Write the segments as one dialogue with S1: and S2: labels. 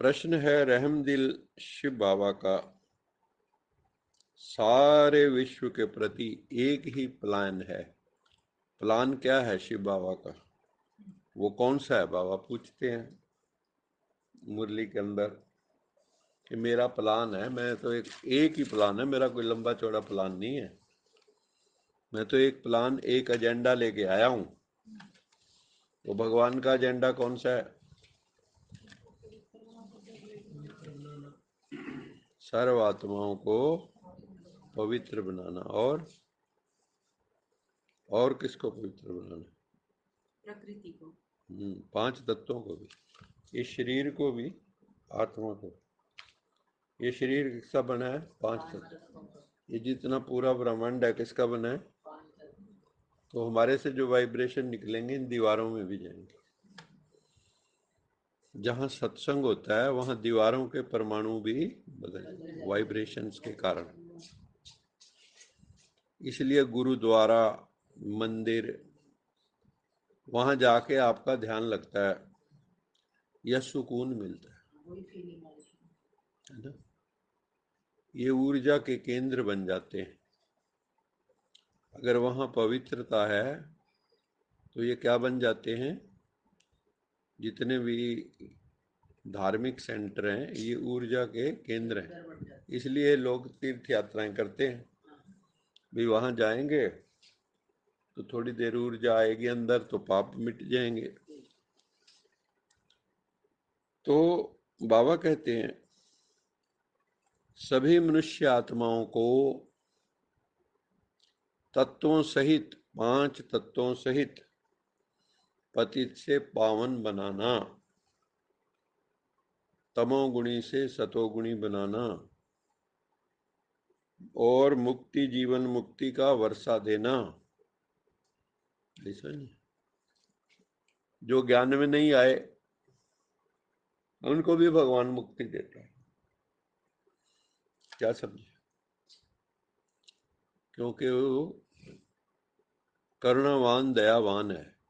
S1: प्रश्न है रहमदिल शिव बाबा का। सारे विश्व के प्रति एक ही प्लान है। प्लान क्या है शिव बाबा का? वो कौन सा है? बाबा पूछते हैं मुरली के अंदर कि मेरा प्लान है। मैं तो एक ही प्लान है मेरा, कोई लंबा चौड़ा प्लान नहीं है। मैं तो एक प्लान, एक एजेंडा लेके आया हूं। तो भगवान का एजेंडा कौन सा है? सर्व आत्माओं को पवित्र बनाना। और किसको पवित्र बनाना?
S2: प्रकृति को।
S1: पांच तत्वों को भी, इस शरीर को भी, आत्मा को। ये शरीर किसका बना है? पांच तत्व। ये जितना पूरा ब्रह्मांड है किसका बना है? तो हमारे से जो वाइब्रेशन निकलेंगे इन दीवारों में भी जाएंगे। जहाँ सत्संग होता है वहाँ दीवारों के परमाणु भी बदल वाइब्रेशंस के कारण। इसलिए गुरुद्वारा, मंदिर, वहाँ जाके आपका ध्यान लगता है, यह सुकून मिलता है ना। ये ऊर्जा के केंद्र बन जाते हैं। अगर वहाँ पवित्रता है तो ये क्या बन जाते हैं? जितने भी धार्मिक सेंटर हैं ये ऊर्जा के केंद्र हैं। इसलिए लोग तीर्थ यात्राएं करते हैं। भी वहाँ जाएंगे तो थोड़ी देर ऊर्जा आएगी अंदर तो पाप मिट जाएंगे। तो बाबा कहते हैं सभी मनुष्य आत्माओं को तत्वों सहित, पांच तत्वों सहित पतित से पावन बनाना, तमोगुणी से सतोगुणी बनाना और मुक्ति, जीवन मुक्ति का वर्षा देना। ऐसा नहीं, जो ज्ञान में नहीं आए उनको भी भगवान मुक्ति देता है। क्या समझे? क्योंकि वो करुणावान, दयावान है।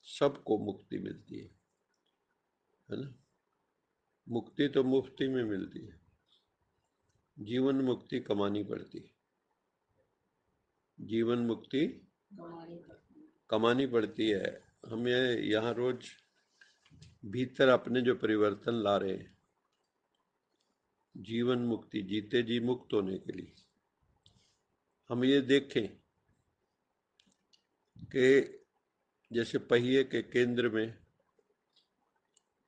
S1: सबको मुक्ति मिलती है ना। मुक्ति तो मुफ्ती में मिलती है, जीवन मुक्ति कमानी पड़ती है। जीवन मुक्ति कमानी पड़ती है। हम ये यहाँ रोज भीतर अपने जो परिवर्तन ला रहे हैं, जीवन मुक्ति, जीते जी मुक्त होने के लिए हम ये देखें कि जैसे पहिए के केंद्र में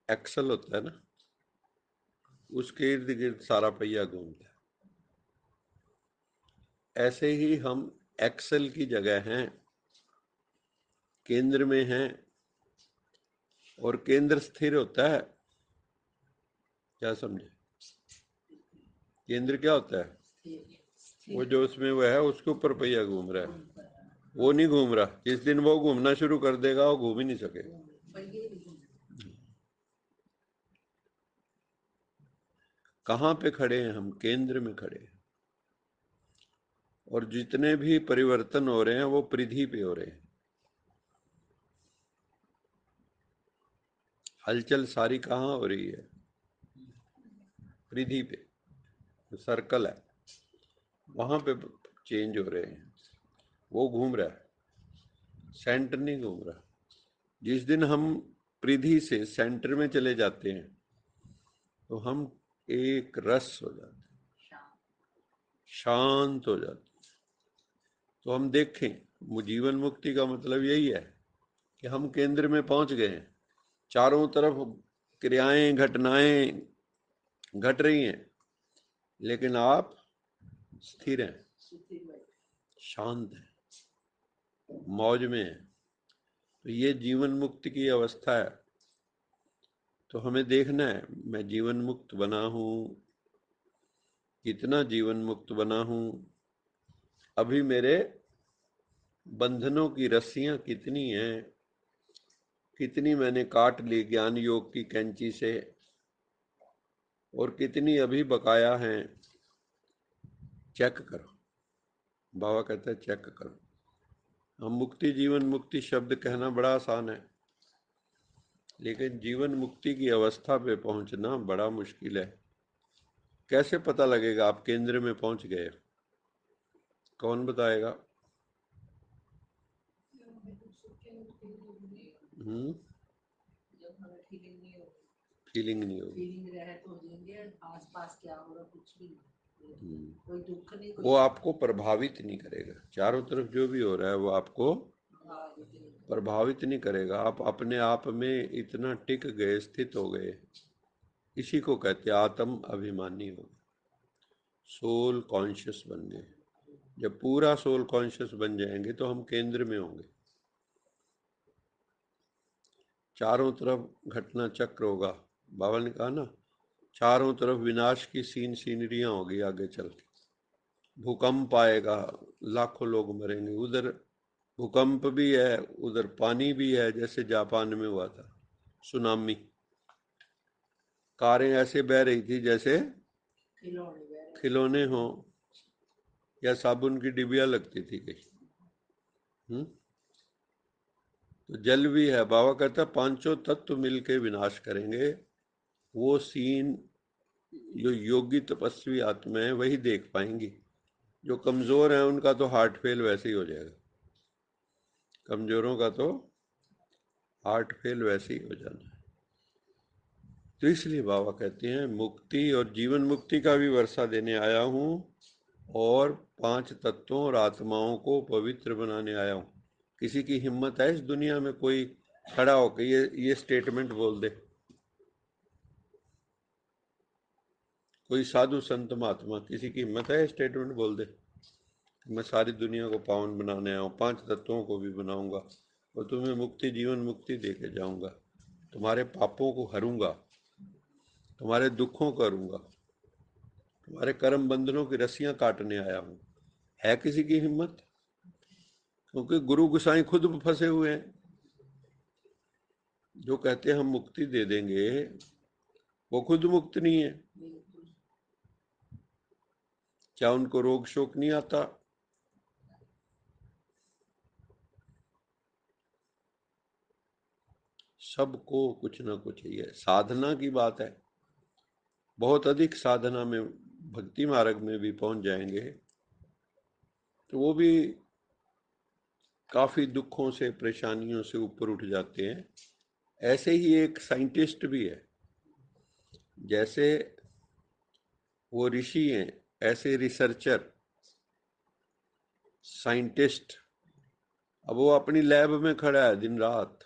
S1: एक्सल होता है ना, उसके इर्द गिर्द सारा पहिया घूमता है। ऐसे ही हम एक्सल की जगह हैं, केंद्र में हैं। और केंद्र स्थिर होता है। क्या समझे? केंद्र क्या होता है? वो जो उसमें वो है उसके ऊपर पहिया घूम रहा है, वो नहीं घूम रहा। जिस दिन वो घूमना शुरू कर देगा वो घूम ही नहीं सकेगा। कहाँ पे खड़े हैं हम? केंद्र में खड़े हैं। और जितने भी परिवर्तन हो रहे हैं वो परिधि पे हो रहे हैं। हलचल सारी कहाँ हो रही है? परिधि पे। सर्कल है वहां पे चेंज हो रहे हैं। वो घूम रहा है, सेंटर नहीं घूम रहा। जिस दिन हम परिधि से सेंटर में चले जाते हैं तो हम एक रस हो जाते हैं, शांत हो जाते हैं। तो हम देखें जीवन मुक्ति का मतलब यही है कि हम केंद्र में पहुंच गए हैं। चारों तरफ क्रियाएं, घटनाएं घट रही हैं, लेकिन आप स्थिर हैं, शांत हैं, मौज में हैं। तो ये जीवन मुक्ति की अवस्था है। तो हमें देखना है मैं जीवन मुक्त बना हूं, कितना जीवन मुक्त बना हूं, अभी मेरे बंधनों की रस्सियां कितनी हैं, कितनी मैंने काट ली ज्ञान योग की कैंची से, और कितनी अभी बकाया हैं। चेक करो। बाबा कहता है चेक करो। हम मुक्ति, जीवन मुक्ति शब्द कहना बड़ा आसान है, लेकिन जीवन मुक्ति की अवस्था पे पहुंचना बड़ा मुश्किल है। कैसे पता लगेगा आप केंद्र में पहुंच गए? कौन बताएगा? हम्म।
S2: जब हमें फीलिंग नहीं होगी,
S1: फीलिंग नहीं होगी।
S2: फीलिंग रहे तो होंगे आसपास क्या हो रहा कुछ भी नहीं, कोई दुख नहीं,
S1: वो
S2: कोई
S1: आपको प्रभावित नहीं करेगा। चारों तरफ जो भी हो रहा है वो आपको प्रभावित नहीं करेगा। आप अपने आप में इतना टिक गए, स्थित हो गए। इसी को कहते हैं आत्म अभिमानी हो गए, सोल कॉन्शियस बन गए। जब पूरा सोल कॉन्शियस बन जाएंगे तो हम केंद्र में होंगे। चारों तरफ घटना चक्र होगा। बाबा ने कहा ना, चारों तरफ विनाश की सीनरियां होगी आगे चल के। भूकंप आएगा, लाखों लोग मरेंगे। उधर भूकंप भी है, उधर पानी भी है, जैसे जापान में हुआ था सुनामी। कारें ऐसे बह रही थी जैसे खिलौने हों या साबुन की डिबिया लगती थी कहीं। तो जल भी है। बाबा कहता है पांचों तत्व मिलके विनाश करेंगे। वो सीन जो योगी तपस्वी आत्मा है वही देख पाएंगी। जो कमजोर है उनका तो हार्ट फेल वैसे ही हो जाएगा। कमजोरों का तो हार्ट फेल वैसे ही हो जाना है। तो इसलिए बाबा कहते हैं मुक्ति और जीवन मुक्ति का भी वर्षा देने आया हूँ, और पांच तत्वों और आत्माओं को पवित्र बनाने आया हूँ। किसी की हिम्मत है इस दुनिया में कोई खड़ा होकर ये स्टेटमेंट बोल दे? कोई साधु संत महात्मा किसी की हिम्मत है स्टेटमेंट बोल दे मैं सारी दुनिया को पावन बनाने आया हूँ, पांच तत्वों को भी बनाऊंगा और तुम्हें मुक्ति, जीवन मुक्ति दे के जाऊंगा, तुम्हारे पापों को हरूंगा, तुम्हारे दुखों को हरूंगा, तुम्हारे कर्म बंधनों की रस्सियां काटने आया हूँ? है किसी की हिम्मत? क्योंकि गुरु गोसाई खुद फंसे हुए हैं। जो कहते हैं हम मुक्ति दे देंगे, वो खुद मुक्त नहीं है। क्या उनको रोग शोक नहीं आता? सबको कुछ ना कुछ ही है। साधना की बात है, बहुत अधिक साधना में, भक्ति मार्ग में भी पहुंच जाएंगे तो वो भी काफी दुखों से, परेशानियों से ऊपर उठ जाते हैं। ऐसे ही एक साइंटिस्ट भी है। जैसे वो ऋषि हैं, ऐसे रिसर्चर, साइंटिस्ट। अब वो अपनी लैब में खड़ा है दिन रात,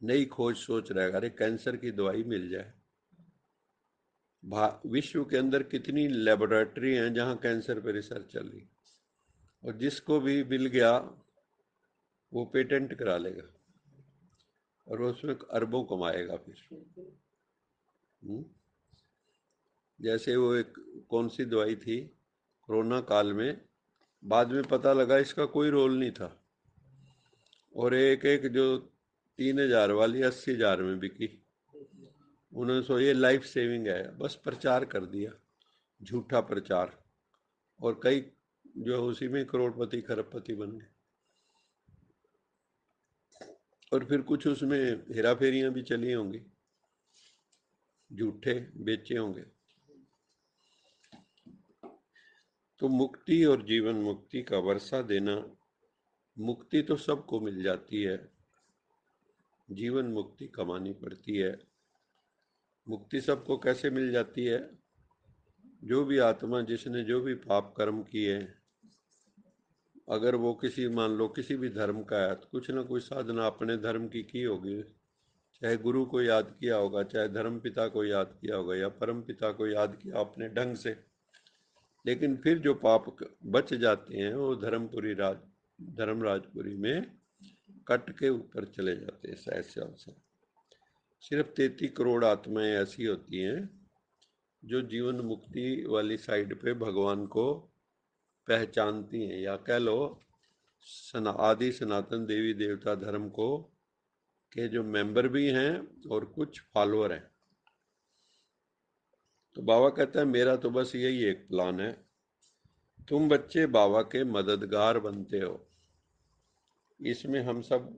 S1: नई खोज सोच रहा है। अरे कैंसर की दवाई मिल जाए। विश्व के अंदर कितनी लेबोरेटरी हैं जहां कैंसर पे रिसर्च चल रही, और जिसको भी मिल गया वो पेटेंट करा लेगा और वो उसमें अरबों कमाएगा फिर। हम्म? जैसे वो एक कौन सी दवाई थी कोरोना काल में, बाद में पता लगा इसका कोई रोल नहीं था, और एक एक जो 3,000 वाली 80,000 में बिकी। उन्होंने सो ये लाइफ सेविंग है, बस प्रचार कर दिया, झूठा प्रचार, और कई जो उसी में करोड़पति खरबपति बन गए। और फिर कुछ उसमें हेरा फेरियां भी चली होंगी, झूठे बेचे होंगे। तो मुक्ति और जीवन मुक्ति का वर्षा देना। मुक्ति तो सबको मिल जाती है, जीवन मुक्ति कमानी पड़ती है। मुक्ति सबको कैसे मिल जाती है? जो भी आत्मा जिसने जो भी पाप कर्म किए, अगर वो किसी, मान लो किसी भी धर्म का है, तो कुछ ना कुछ साधना अपने धर्म की होगी। चाहे गुरु को याद किया होगा, चाहे धर्म पिता को याद किया होगा, या परम पिता को याद किया अपने ढंग से। लेकिन फिर जो पाप बच जाते हैं वो धर्मराजपुरी में कट के ऊपर चले जाते हैं सहस्र से। सिर्फ 33 करोड़ आत्माएं ऐसी होती हैं जो जीवन मुक्ति वाली साइड पे भगवान को पहचानती हैं, या कह लो आदि सनातन देवी देवता धर्म को के जो मेंबर भी हैं और कुछ फॉलोअर हैं। तो बाबा कहता है मेरा तो बस यही एक प्लान है, तुम बच्चे बाबा के मददगार बनते हो। इसमें हम सब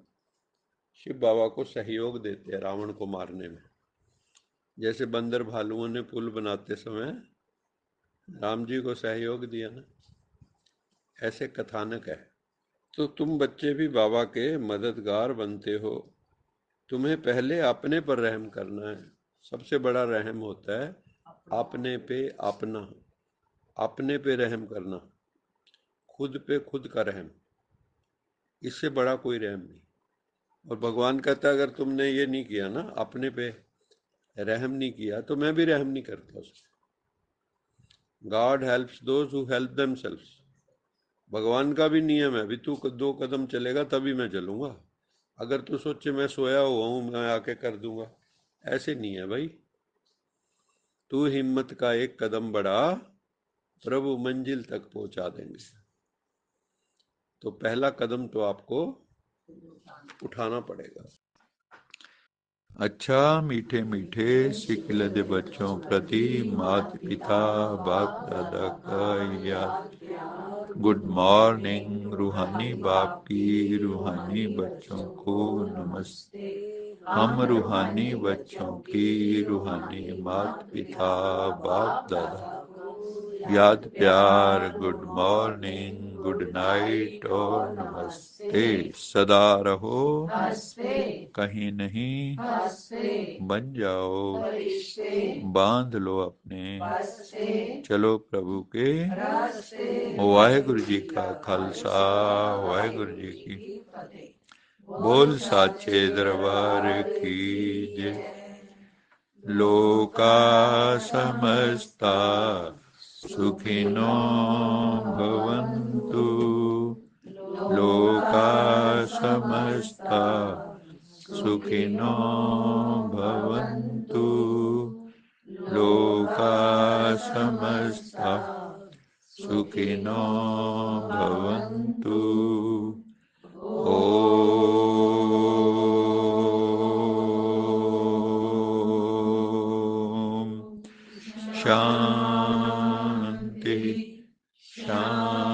S1: शिव बाबा को सहयोग देते हैं रावण को मारने में। जैसे बंदर भालुओं ने पुल बनाते समय राम जी को सहयोग दिया ना, ऐसे कथानक है। तो तुम बच्चे भी बाबा के मददगार बनते हो। तुम्हें पहले अपने पर रहम करना है। सबसे बड़ा रहम होता है अपने पे अपना, अपने पे रहम करना, खुद पे खुद का रहम। इससे बड़ा कोई रहम नहीं। और भगवान कहता है अगर तुमने ये नहीं किया ना, अपने पे रहम नहीं किया, तो मैं भी रहम नहीं करता उस पे। God helps those who help themselves. भगवान का भी नियम है, अभी तू 2 कदम चलेगा तभी मैं चलूंगा। अगर तू सोचे मैं सोया हुआ हूं, मैं आके कर दूंगा, ऐसे नहीं है भाई। तू हिम्मत का 1 कदम बढ़ा, प्रभु मंजिल तक पहुंचा देंगे। तो पहला कदम तो आपको उठाना पड़ेगा। अच्छा मीठे मीठे सिखलद बच्चों प्रति माता पिता बाप दादा का याद। गुड मॉर्निंग रूहानी बाप की रूहानी बच्चों को नमस्ते। हम रूहानी बच्चों की रूहानी माता पिता बाप दादा याद प्यार गुड मॉर्निंग गुड नाइट और नमस्ते। सदा रहो कहीं नहीं, बन जाओ बांध लो अपने, चलो प्रभु के वाहेगुरु जी का खालसा वाहेगुरु जी की बोल साचे दरबार की जय। लोका समस्ता सुखिनो भवन्तु, लोका समस्ता सुखिनो भवन्तु, लोका समस्ता सुखिनो भवन्तु। ओम शांति शांति